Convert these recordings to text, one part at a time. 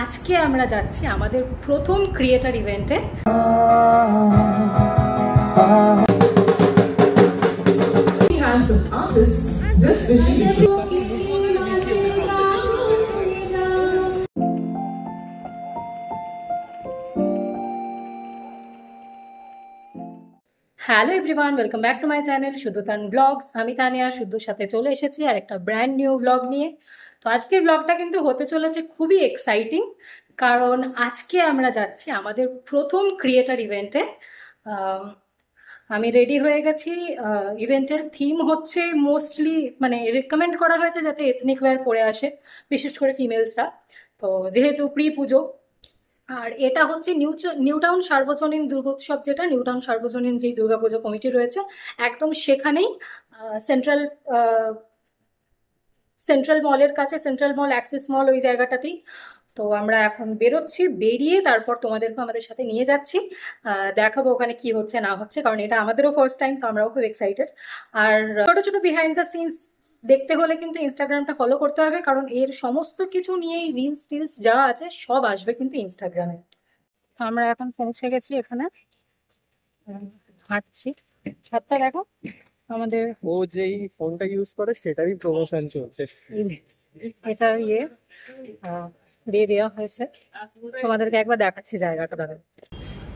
আজকে আমরা যাচ্ছি আমাদের প্রথম ক্রিয়েটর ইভেন্টে। Hello everyone, welcome back to my channel Shuddhatan blogs. আমি তানিয়া শুদ্ধর সাথে চলে এসেছি আর একটা ব্র্যান্ড নিউ ব্লগ নিয়ে। তো আজকের ব্লগটা কিন্তু হতে চলেছে খুবই এক্সাইটিং, কারণ আজকে আমরা যাচ্ছি আমাদের প্রথম ক্রিয়েটর ইভেন্টে। আমি রেডি হয়ে গেছি। ইভেন্টের থিম হচ্ছে মোস্টলি মানে রেকমেন্ড করা হয়েছে যাতে এথনিক ওয়্যার পরে আসে, বিশেষ করে ফিমেলসরা। তো যেহেতু প্রি পুজো, আর এটা হচ্ছে নিউটাউন সার্বজনীন দুর্গোৎসব, যেটা নিউটাউন সার্বজনীন যেই দুর্গাপুজো কমিটি রয়েছে একদম সেখানেই সেন্ট্রাল সেন্ট্রাল মলের কাছে, সেন্ট্রাল মল অ্যাক্সিস মল ওই জায়গাটাতেই। তো আমরা এখন বেরোচ্ছি, বেরিয়ে তারপর তোমাদেরকে আমাদের সাথে নিয়ে যাচ্ছি, দেখাবো ওখানে কি হচ্ছে না হচ্ছে, কারণ এটা আমাদেরও ফার্স্ট টাইম, তো আমরাও খুব এক্সাইটেড। আর ছোট ছোট বিহাইন্ড দ্য সিনস দেখতে হলে কিন্তু ইনস্টাগ্রামটা ফলো করতে হবে, কারণ এর সমস্ত কিছু নিয়েই রিলস টিলস যা আছে সব আসবে কিন্তু ইনস্টাগ্রামে। তো আমরা এখন পৌঁছে গেছি এখানে, হাঁটছি। ছাদটা দেখো, আমাদের ও যেই ফোনটা ইউজ করে সেটারই প্রমোশন চলছে। এটা দিয়ে দেওয়া হয়েছে, তোমাদেরকে একবার দেখাচ্ছি জায়গাটা। দাদা,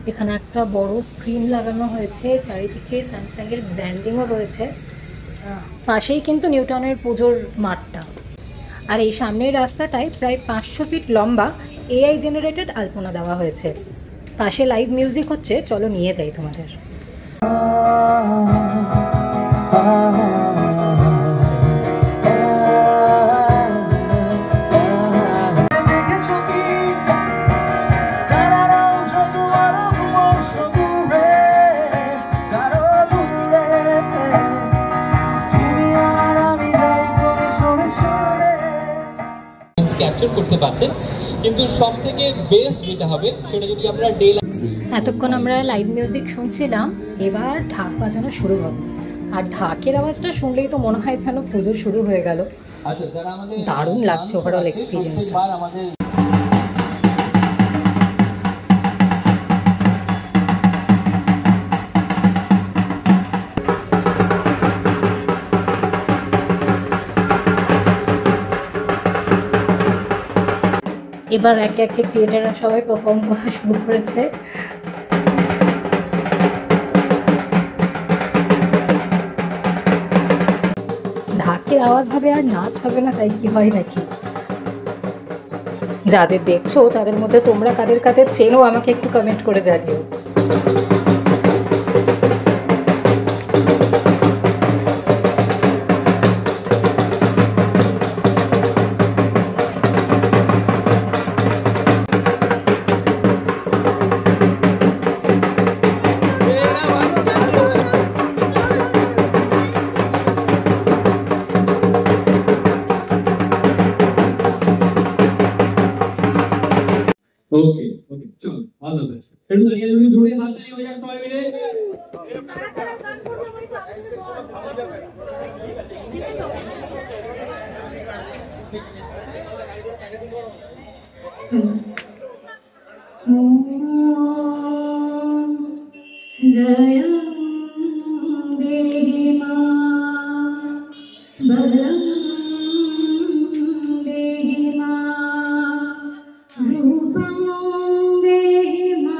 এখানে একটা বড় স্ক্রিন লাগানো হয়েছে, চারিদিকে স্যামসাং এর ব্র্যান্ডিংও রয়েছে। পাশেই কিন্তু নিউটনের পুজোর মাঠটা, আর এই সামনের রাস্তাটায় প্রায় 500 ফিট লম্বা এআই জেনারেটেড আলপনা দেওয়া হয়েছে। পাশে লাইভ মিউজিক হচ্ছে, চলো নিয়ে যাই তোমাদের। ক্যাপচার করতে পারছেন, কিন্তু সব থেকে বেস্ট যেটা হবে সেটা যদি আমরা এতক্ষণ আমরা লাইভ মিউজিক শুনছিলাম, এবার ঢাক বাজানো শুরু হবে। আর ঢাকের আওয়াজটা শুনলেই তো মনে হয় যেন পুজো শুরু হয়ে গেল। দারুণ লাগছে ওভারঅল এক্সপিরিয়েন্সটা। এবার একে একে ক্রিয়েটাররা সবাই পারফর্ম করা শুরু করেছে। ঢাকের আওয়াজ হবে আর নাচ হবে না, তাই কি হয় নাকি? যাদের দেখছো তাদের মধ্যে তোমরা কাদের কাদের চেনো আমাকে একটু কমেন্ট করে জানিও। ওকে ওকে, চলো, অল দ্য বেস্ট। একটু দাঁড়িয়ে জোরে হাত তালি হয়ে যাক সবাই মিলে। জয় দেহি মা ভদ্রং দেহি মা রূপং দেহি মা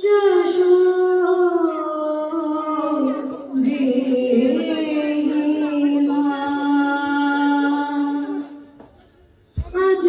যশো দেহি মা। আজ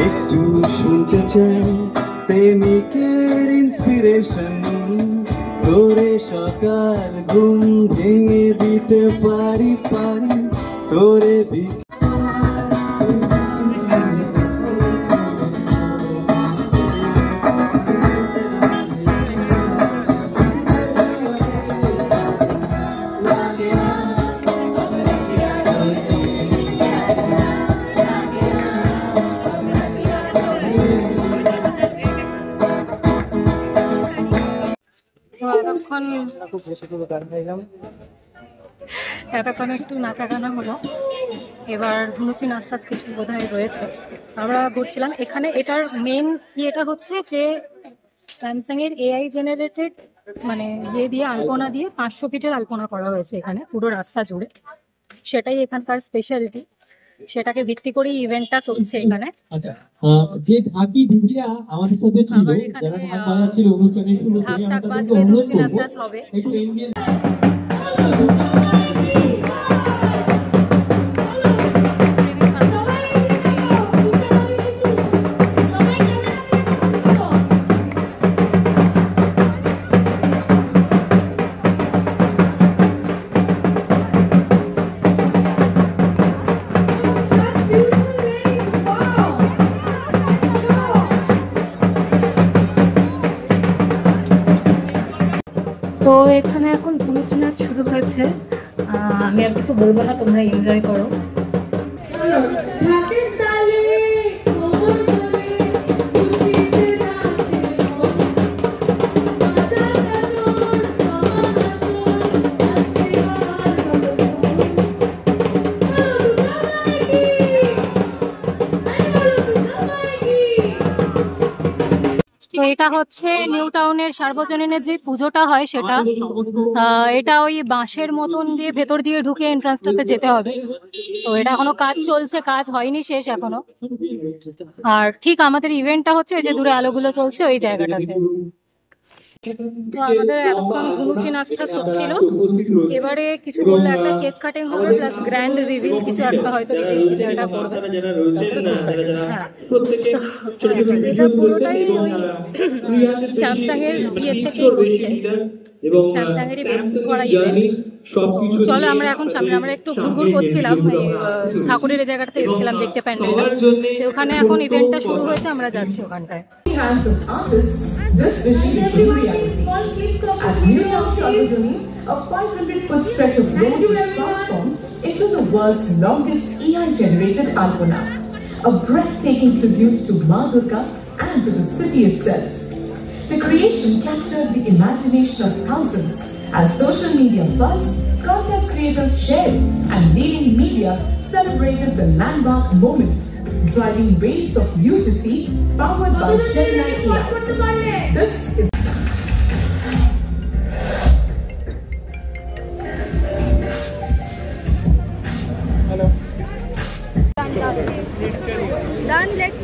একটু শুনতে চাই প্রেমিকের ইন্সপিরেশন, তোরে সকাল ঘুম ভেঙে দিতে পারি পারি তোরে তো এতক্ষণ খুব বসে পুরো গান গাইলাম। এতক্ষণ একটু নাচা গানা হলো, এবার ধুনুচি নাচ টাচ কিছু বোধহয় রয়েছে। আমরা ঘুরছিলাম এখানে। এটার মেন ইয়েটা হচ্ছে যে স্যামসাং এর এআই জেনারেটেড মানে ইয়ে দিয়ে আলপনা দিয়ে 500 ফিটের আলপনা করা হয়েছে এখানে পুরো রাস্তা জুড়ে। সেটাই এখানকার স্পেশালিটি, সেটাকে ভিত্তি করেই ইভেন্টটা চলছে এখানে। আচ্ছা, যে ঢাকি দিদিরা আমাদের সাথে ছিল, আবার এখানে যারা ঢাক বাজাচ্ছিল অনুষ্ঠানের শুরুতে, ঢাক আমরা টাক তাদেরকে বাজবে, অনুরোধ ধুনুচি নাচ করবো টাচ হবে। একটু এমবিএন তো এখানে এখন ধুনুচি নাচ শুরু হয়েছে। আমি আর কিছু বলবো না, তোমরা এনজয় করো। তো এটা হচ্ছে নিউ টাউনের সার্বজনীনের যে পুজোটা হয় সেটা। এটা ওই বাঁশের মতন দিয়ে ভেতর দিয়ে ঢুকে এন্ট্রান্সটাতে যেতে হবে। তো এটা এখনো কাজ চলছে, কাজ হয়নি শেষ এখনো। আর ঠিক আমাদের ইভেন্টটা হচ্ছে এই যে দূরে আলোগুলো চলছে ওই জায়গাটাতে। তো আমাদের এতক্ষণ ধুনুচি নাচ টাচ হচ্ছিল, এবারে কিছু বললে একটা কেক কাটিং হবে প্লাস গ্র্যান্ড রিভিল কিছু একটা হয়তো রিভিল কিছু একটা করবে। হ্যাঁ, তো এটা পুরোটাই ওই স্যামসাং এর ইয়ে থেকেই হচ্ছে, স্যামসাং এরই বেস করা ইভেন্ট। চলো আমরা এখন সামনে আমরা একটু ঘুরঘুর করছিলাম, ঠাকুরের এই জায়গাটাতে এসেছিলাম দেখতে প্যান্ডেলটা। তো ওখানে এখন ইভেন্টটা শুরু হয়েছে, আমরা যাচ্ছি ওখানটায়। This vision is a reality. At New York Sarvajani, a 500-foot stretch of road is transformed into the world's longest AI-generated Alpana, a breathtaking tribute to Ma Durga and to the city itself. The creation captured the imagination of thousands as social media buzzed, content creators shared, and leading media celebrated the landmark moment, driving waves of UGC powered by Gemini AI. This is hello, Done, let's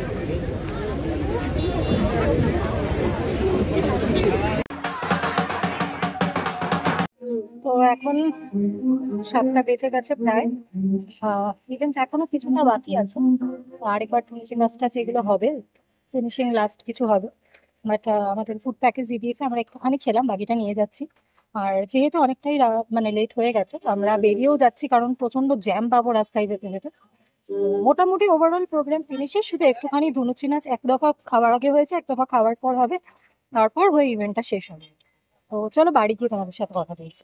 তো এখন 7টা বেজে গেছে প্রায়। Event এখনো কিছুটা বাকি আছে, আরেকবার ফিনিশিং লাস্ট আছে, এগুলো হবে ফিনিশিং লাস্ট কিছু হবে। বাট আমাদের ফুড প্যাকেজ দিয়ে দিয়েছে, আমরা একটুখানি খেলাম, বাকিটা নিয়ে যাচ্ছি। আর যেহেতু অনেকটাই মানে লেট হয়ে গেছে, তো আমরা বেরিয়েও যাচ্ছি কারণ প্রচন্ড জ্যাম পাবো রাস্তায় যেতে যেতে। মোটামুটি ওভারঅল প্রোগ্রাম ফিনিশে, শুধু একটুখানি ধুনুচি নাচ এক দফা খাওয়ার আগে হয়েছে, এক দফা খাওয়ার পর হবে, তারপর হয়ে ইভেন্টটা শেষ হবে। তো চলো বাড়ি গিয়ে তোমাদের সাথে কথা বলছি।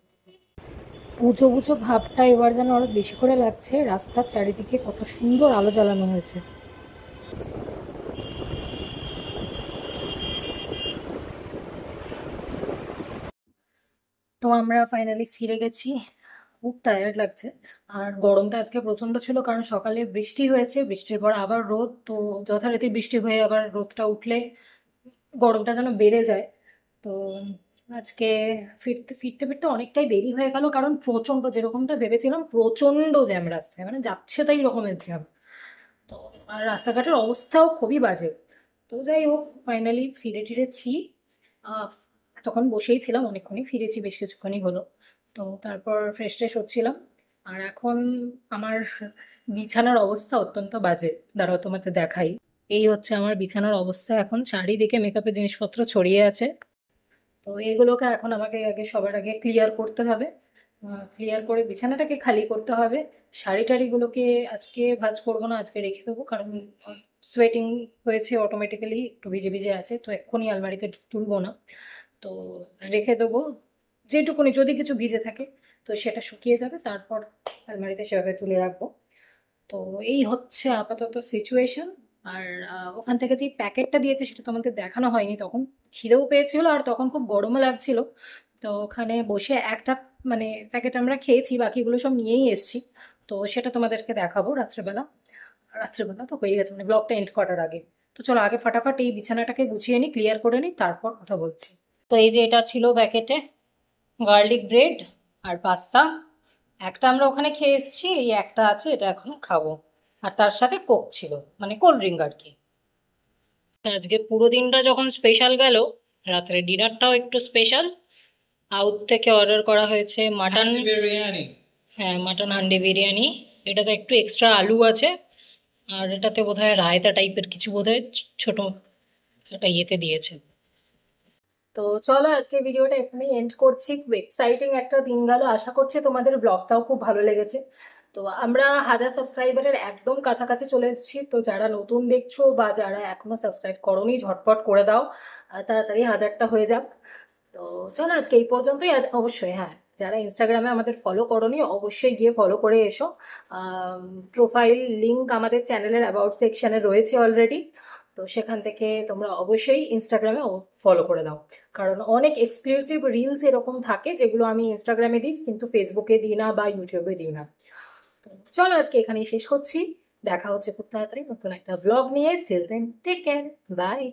পুজো পুজো ভাবটা এবার যেন আরো বেশি করে লাগছে, রাস্তার চারিদিকে কত সুন্দর আলো জ্বালানো হয়েছে। তো আমরা ফাইনালি ফিরে গেছি, খুব টায়ার্ড লাগছে। আর গরমটা আজকে প্রচন্ড ছিল কারণ সকালে বৃষ্টি হয়েছে, বৃষ্টির পর আবার রোদ। তো যথারীতি বৃষ্টি হয়ে আবার রোদটা উঠলে গরমটা যেন বেড়ে যায়। তো আজকে ফিরতে ফিরতে ফিরতে অনেকটাই দেরি হয়ে গেল কারণ প্রচন্ড, যেরকমটা ভেবেছিলাম প্রচন্ড জ্যাম রাস্তায়, মানে যাচ্ছে তাই রকমের জ্যাম। তো আর রাস্তাঘাটের অবস্থাও খুবই বাজে। তো যাই হোক ফাইনালি ফিরে টিরেছি। তখন বসেই ছিলাম অনেকক্ষণই, ফিরেছি বেশ কিছুক্ষণই হলো। তো তারপর ফ্রেশ ট্রেশ হচ্ছিলাম। আর এখন আমার বিছানার অবস্থা অত্যন্ত বাজে, দাঁড়াও তোমাকে দেখাই। এই হচ্ছে আমার বিছানার অবস্থা এখন, চারিদিকে মেকআপের জিনিসপত্র ছড়িয়ে আছে। তো এগুলোকে এখন আমাকে আগে সবার আগে ক্লিয়ার করতে হবে, ক্লিয়ার করে বিছানাটাকে খালি করতে হবে। শাড়ি টাড়িগুলোকে আজকে ভাঁজ করবো না, আজকে রেখে দেবো, কারণ সোয়েটিং হয়েছে অটোমেটিক্যালি, একটু ভিজে ভিজে আছে, তো এক্ষুনি আলমারিতে তুলবো না। তো রেখে দেবো, যেটুকুনি যদি কিছু ভিজে থাকে তো সেটা শুকিয়ে যাবে, তারপর আলমারিতে সেভাবে তুলে রাখবো। তো এই হচ্ছে আপাতত সিচুয়েশন। আর ওখান থেকে যে প্যাকেটটা দিয়েছে সেটা তো আমাদের দেখানো হয়নি, তখন খিদেও পেয়েছিল আর তখন খুব গরমও লাগছিল। তো ওখানে বসে একটা মানে প্যাকেট আমরা খেয়েছি, বাকিগুলো সব নিয়েই এসেছি। তো সেটা তোমাদেরকে দেখাবো রাত্রেবেলা। রাত্রেবেলা তো হয়ে গেছে, মানে ব্লগটা এন্ড করার আগে। তো চলো আগে ফাটাফাট এই বিছানাটাকে গুছিয়ে নিই, ক্লিয়ার করে নিই, তারপর কথা বলছি। তো এই যে এটা ছিল প্যাকেটে, গার্লিক ব্রেড আর পাস্তা। একটা আমরা ওখানে খেয়ে এসেছি, এই একটা আছে, এটা এখন খাবো। আর তার সাথে কোক ছিল, মানে কোল্ড ড্রিঙ্ক আর কি। আজকে পুরো দিনটা যখন স্পেশাল গেল, রাত্রে ডিনারটাও একটু স্পেশাল। আউট থেকে অর্ডার করা হয়েছে মাটন বিরিয়ানি। হ্যাঁ, মাটন হান্ডি বিরিয়ানি। এটাতে একটু এক্সট্রা আলু আছে, আর এটাতে বোধহয় রায়তা টাইপের কিছু বোধহয় ছোট একটা ইয়েতে দিয়েছে। তো চলো আজকে ভিডিওটা এখানেই এন্ড করছি। খুব এক্সাইটিং একটা দিন গেল, আশা করছি তোমাদের ব্লগটাও খুব ভালো লেগেছে। তো আমরা 1000 সাবস্ক্রাইবারের একদম কাছাকাছি চলে এসেছি। তো যারা নতুন দেখছো বা যারা এখনো সাবস্ক্রাইব করোনি, ঝটপট করে দাও, তাড়াতাড়ি 1000টা হয়ে যাক। তো চলো আজকে এই পর্যন্তই। আজ অবশ্যই হ্যাঁ, যারা ইনস্টাগ্রামে আমাদের ফলো করোনি অবশ্যই গিয়ে ফলো করে এসো। প্রোফাইল লিংক আমাদের চ্যানেলের অ্যাবাউট সেকশনে রয়েছে অলরেডি। তো সেখান থেকে তোমরা অবশ্যই ইনস্টাগ্রামে ফলো করে দাও, কারণ অনেক এক্সক্লুসিভ রিলস এরকম থাকে যেগুলো আমি ইনস্টাগ্রামে দিই কিন্তু ফেসবুকে দিই না বা ইউটিউবে দিই না। তো চলো আজকে এখানেই শেষ করছি, দেখা হচ্ছে খুব তাড়াতাড়ি নতুন একটা ব্লগ নিয়ে। Till then take care, by.